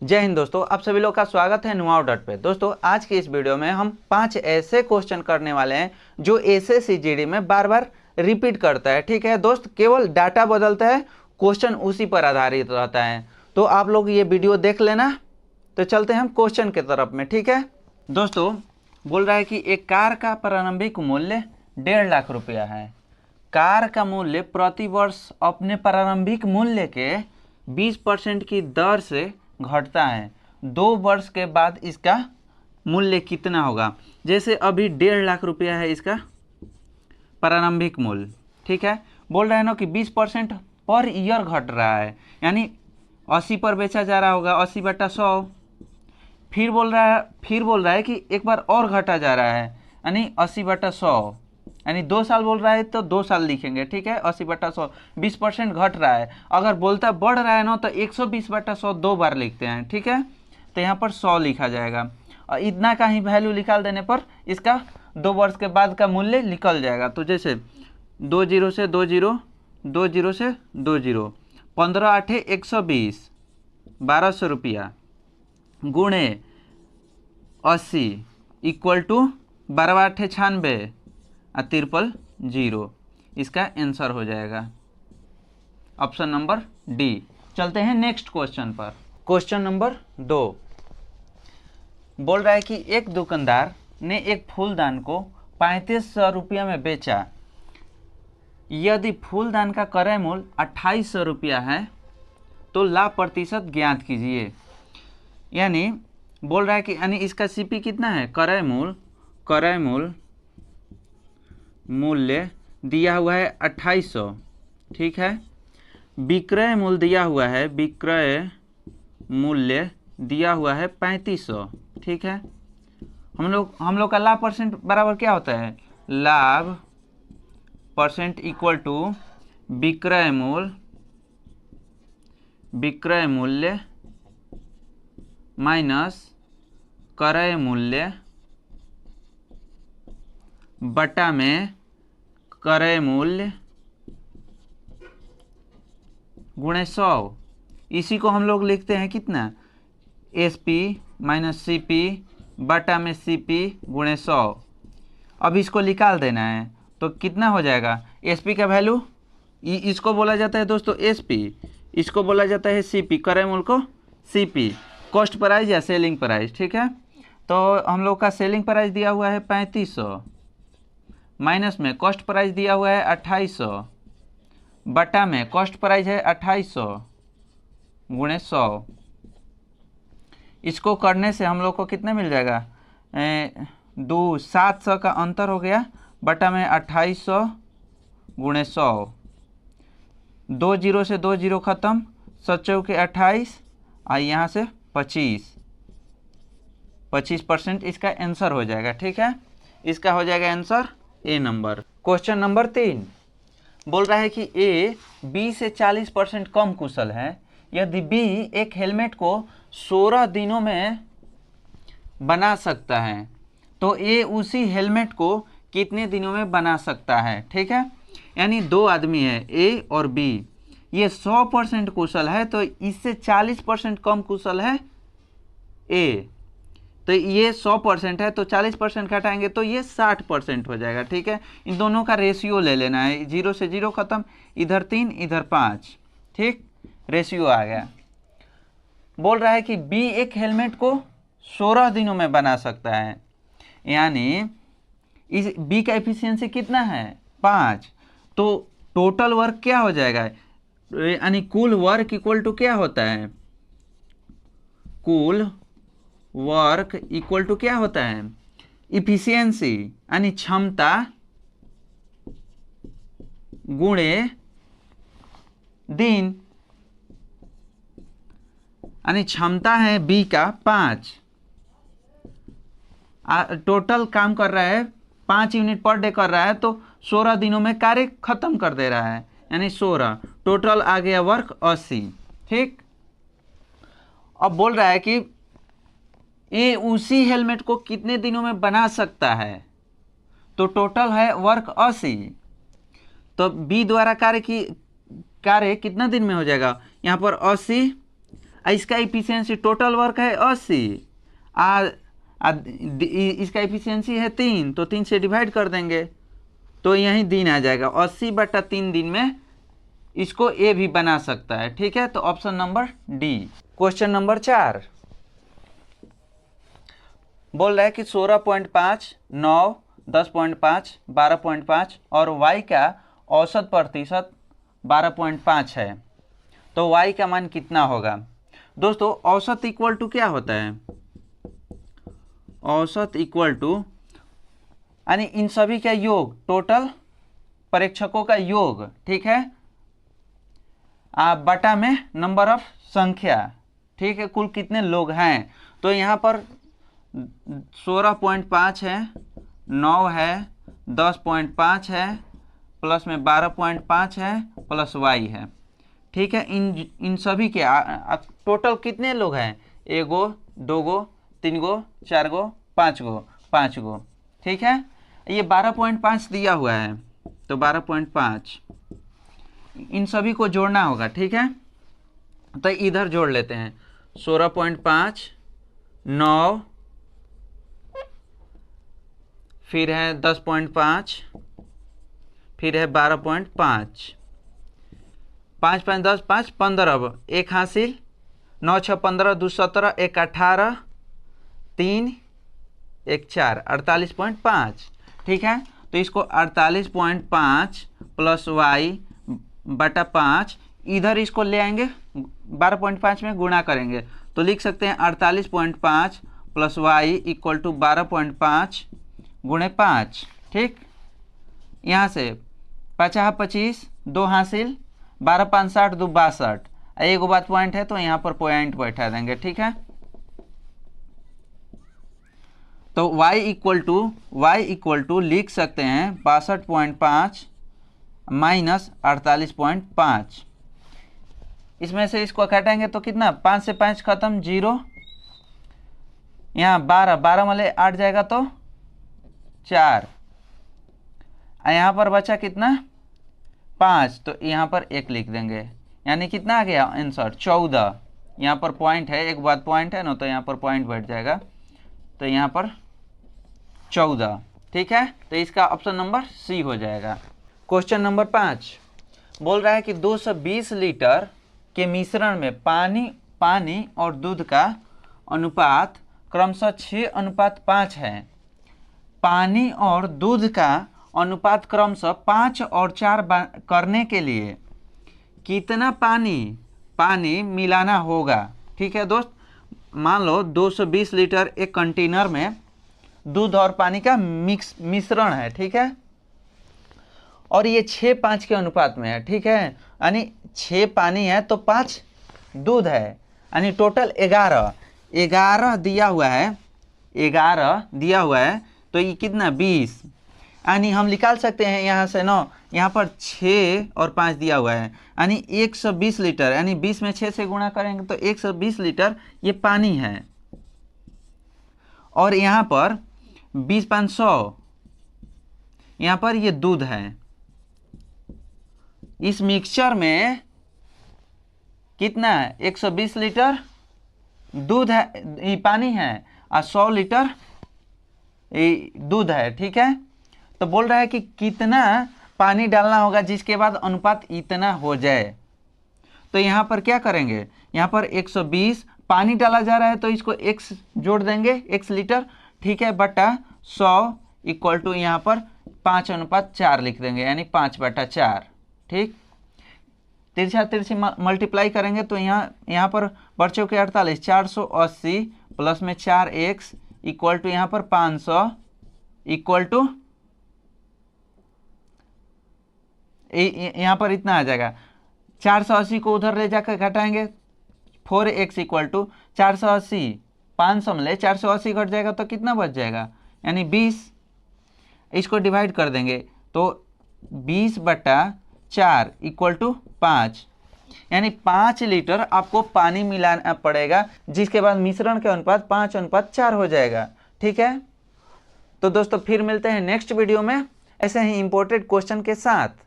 जय हिंद दोस्तों, आप सभी लोग का स्वागत है नुआओ डॉट पे। दोस्तों आज की इस वीडियो में हम 5 ऐसे क्वेश्चन करने वाले हैं जो एसएससीजीडी में बार बार रिपीट करता है। ठीक है दोस्त, केवल डाटा बदलता है, क्वेश्चन उसी पर आधारित रहता है। तो आप लोग ये वीडियो देख लेना। तो चलते हैं हम क्वेश्चन की तरफ में। ठीक है दोस्तों, बोल रहा है कि एक कार का प्रारंभिक मूल्य 1.5 लाख रुपया है। कार का मूल्य प्रति वर्ष अपने प्रारंभिक मूल्य के 20% की दर से घटता है। 2 वर्ष के बाद इसका मूल्य कितना होगा? जैसे अभी 1.5 लाख रुपया है इसका प्रारंभिक मूल्य। ठीक है, बोल रहा है ना कि 20% पर ईयर घट रहा है, यानी 80 पर बेचा जा रहा होगा, 80/100। फिर बोल रहा है कि एक बार और घटा जा रहा है, यानी 80/100, यानी 2 साल बोल रहा है तो 2 साल लिखेंगे। ठीक है, 80/100 20% घट रहा है। अगर बोलता बढ़ रहा है ना तो 120/100 2 बार लिखते हैं। ठीक है, तो यहाँ पर 100 लिखा जाएगा और इतना का ही वैल्यू निकाल देने पर इसका 2 वर्ष के बाद का मूल्य निकल जाएगा। तो जैसे 2 0 से 2 0, 2 0 से 2 0, 15 8 120, 1200 रुपया गुणे 80 इक्वल टू 12 8 96 और 53 0। इसका आंसर हो जाएगा ऑप्शन नंबर डी। चलते हैं नेक्स्ट क्वेश्चन पर। क्वेश्चन नंबर 2 बोल रहा है कि एक दुकानदार ने एक फूलदान को 3500 रुपया में बेचा। यदि फूलदान का क्रय मूल्य 2800 रुपया है तो लाभ प्रतिशत ज्ञात कीजिए। यानी बोल रहा है कि इसका सीपी कितना है? क्रय मूल्य दिया हुआ है 2800। ठीक है, विक्रय मूल्य दिया हुआ है 3500। ठीक है, हम लोग का लाभ परसेंट बराबर क्या होता है? लाभ परसेंट इक्वल टू विक्रय मूल्य माइनस क्रय मूल्य बटा में क्रय मूल्य गुणे 100। इसी को हम लोग लिखते हैं कितना? एसपी माइनस सीपी बटा में सीपी गुणे 100। अब इसको निकाल देना है तो कितना हो जाएगा? एसपी का वैल्यू इसको बोला जाता है दोस्तों एसपी, इसको बोला जाता है सीपी, क्रय मूल्य को सीपी, कॉस्ट प्राइस या सेलिंग प्राइस। ठीक है, तो हम लोग का सेलिंग प्राइस दिया हुआ है 3500 माइनस में कॉस्ट प्राइस दिया हुआ है 2800 बटा में कॉस्ट प्राइस है 2800 गुणे 100। इसको करने से हम लोग को कितना मिल जाएगा? 700 का अंतर हो गया बटा में 2800 गुणे 100। 2 0 से 2 0 खत्म, 7 चौके 28 और यहाँ से 25% इसका आंसर हो जाएगा। ठीक है, इसका हो जाएगा answer A number. Question number 3 बोल रहा है कि ए बी से 40% कम कुशल है। यदि बी एक हेलमेट को 16 दिनों में बना सकता है तो ए उसी हेलमेट को कितने दिनों में बना सकता है? ठीक है, यानी 2 आदमी है ए और बी, ये 100% कुशल है तो इससे 40% कम कुशल है ए। तो ये 100% है तो 40% घटाएंगे तो ये 60% हो जाएगा। ठीक है, इन दोनों का रेशियो ले लेना है, 0 से 0 खत्म, इधर 3 इधर 5। ठीक, रेशियो आ गया। बोल रहा है कि बी एक हेलमेट को 16 दिनों में बना सकता है, यानी इस बी का एफिशिएंसी कितना है? 5। तो टोटल वर्क क्या हो जाएगा? यानी कुल वर्क इक्वल टू क्या होता है? कुल वर्क इक्वल टू क्या होता है? इफिशियंसी, यानी क्षमता गुणे दिन, यानी क्षमता है बी का 5, टोटल काम कर रहा है 5 यूनिट पर डे कर रहा है तो 16 दिनों में कार्य खत्म कर दे रहा है, यानी 16, टोटल आ गया वर्क 80। ठीक, अब बोल रहा है कि ए उसी हेलमेट को कितने दिनों में बना सकता है, तो टोटल है वर्क 80, तो बी द्वारा कार्य कितना दिन में हो जाएगा? यहाँ पर 80 इसका इफिशियंसी टोटल वर्क है 80, इसका इफिशियंसी है 3, तो 3 से डिवाइड कर देंगे तो यही दिन आ जाएगा। 80/3 दिन में इसको ए भी बना सकता है। ठीक है, तो option number D. Question number 4 बोल रहा है कि 16.5, 9, 10.5, 12.5 और y का औसत प्रतिशत 12.5 है, तो y का मान कितना होगा। दोस्तों औसत इक्वल टू क्या होता है, औसत इक्वल टू यानी इन सभी का योग, टोटल परीक्षकों का योग, ठीक है, बटा में नंबर ऑफ संख्या, ठीक है, कुल कितने लोग हैं। तो यहाँ पर 16.5 है, 9 है, 10.5 है, प्लस में 12.5 है, प्लस y है। ठीक है, इन सभी के टोटल कितने लोग हैं, 1 गो, 2 गो, 3 गो, 4 गो, 5 गो, 5 गो। ठीक है, ये 12.5 दिया हुआ है, तो 12.5 इन सभी को जोड़ना होगा। ठीक है, तो इधर जोड़ लेते हैं, 16.5, 9, फिर है 10.5, फिर है 12.5, 5 5 10 5 15, अब एक हासिल, 9 6 15, 2 17, 1 18, 3 1 4, 48.5। ठीक है, तो इसको 48.5 प्लस y बटा 5, इधर इसको ले आएंगे 12.5 में गुणा करेंगे, तो लिख सकते हैं 48.5 प्लस y इक्वल टू 12.5 गुणे 5। ठीक, यहाँ से 50 25, 2 हासिल, 12 5 60, 2 62, एक बात पॉइंट है तो यहाँ पर पॉइंट बैठा देंगे। ठीक है, तो y इक्वल टू लिख सकते हैं 62.5 माइनस 48.5, इसमें से इसको घटाएंगे तो कितना, 5 से 5 खत्म, 0, यहाँ 12 वाले 8 जाएगा तो 4, यहाँ पर बचा कितना 5, तो यहाँ पर 1 लिख देंगे, यानी कितना आ गया आंसर 14। यहाँ पर पॉइंट है, एक बात पॉइंट है ना, तो यहाँ पर पॉइंट बैठ जाएगा, तो यहाँ पर 14। ठीक है, तो इसका ऑप्शन नंबर सी हो जाएगा। क्वेश्चन नंबर 5 बोल रहा है कि 220 लीटर के मिश्रण में पानी और दूध का अनुपात क्रमशः 6:5 है। पानी और दूध का अनुपात क्रमशः 5 और 4 करने के लिए कितना पानी मिलाना होगा। ठीक है दोस्त, मान लो 220 लीटर एक कंटेनर में दूध और पानी का मिश्रण है। ठीक है, और ये 6:5 के अनुपात में है। ठीक है, यानी 6 पानी है तो 5 दूध है, यानी टोटल 11 दिया हुआ है, 11 दिया हुआ है, तो ये कितना 20, यानी हम निकाल सकते हैं यहाँ से 9, यहाँ पर 6 और 5 दिया हुआ है, यानी 120 लीटर, यानी 20 में 6 से गुणा करेंगे तो 120 लीटर ये पानी है, और यहाँ पर 20 5 100, यहाँ पर ये दूध है। इस मिक्सचर में कितना है, 120 लीटर दूध है, ये पानी है, और 100 लीटर दूध है। ठीक है, तो बोल रहा है कि कितना पानी डालना होगा जिसके बाद अनुपात इतना हो जाए। तो यहाँ पर क्या करेंगे, यहाँ पर 120 पानी डाला जा रहा है तो इसको x जोड़ देंगे, x लीटर। ठीक है, बटा 100 इक्वल टू यहाँ पर 5:4 लिख देंगे, यानी 5/4। ठीक, तिरछी मल्टीप्लाई करेंगे तो यहाँ पर बच्चों के 48, 480 प्लस में 4x इक्वल टू यहाँ पर 500 इक्वल टू यहाँ पर इतना आ जाएगा। 480 को उधर ले जाकर घटाएंगे, 4x इक्वल टू 480, 500 में ले 480 घट जाएगा तो कितना बच जाएगा, यानी 20। इसको डिवाइड कर देंगे तो 20/4 इक्वल टू 5, यानी 5 लीटर आपको पानी मिलाना पड़ेगा, जिसके बाद मिश्रण के अनुपात 5:4 हो जाएगा। ठीक है, तो दोस्तों फिर मिलते हैं नेक्स्ट वीडियो में ऐसे ही इंपॉर्टेंट क्वेश्चन के साथ।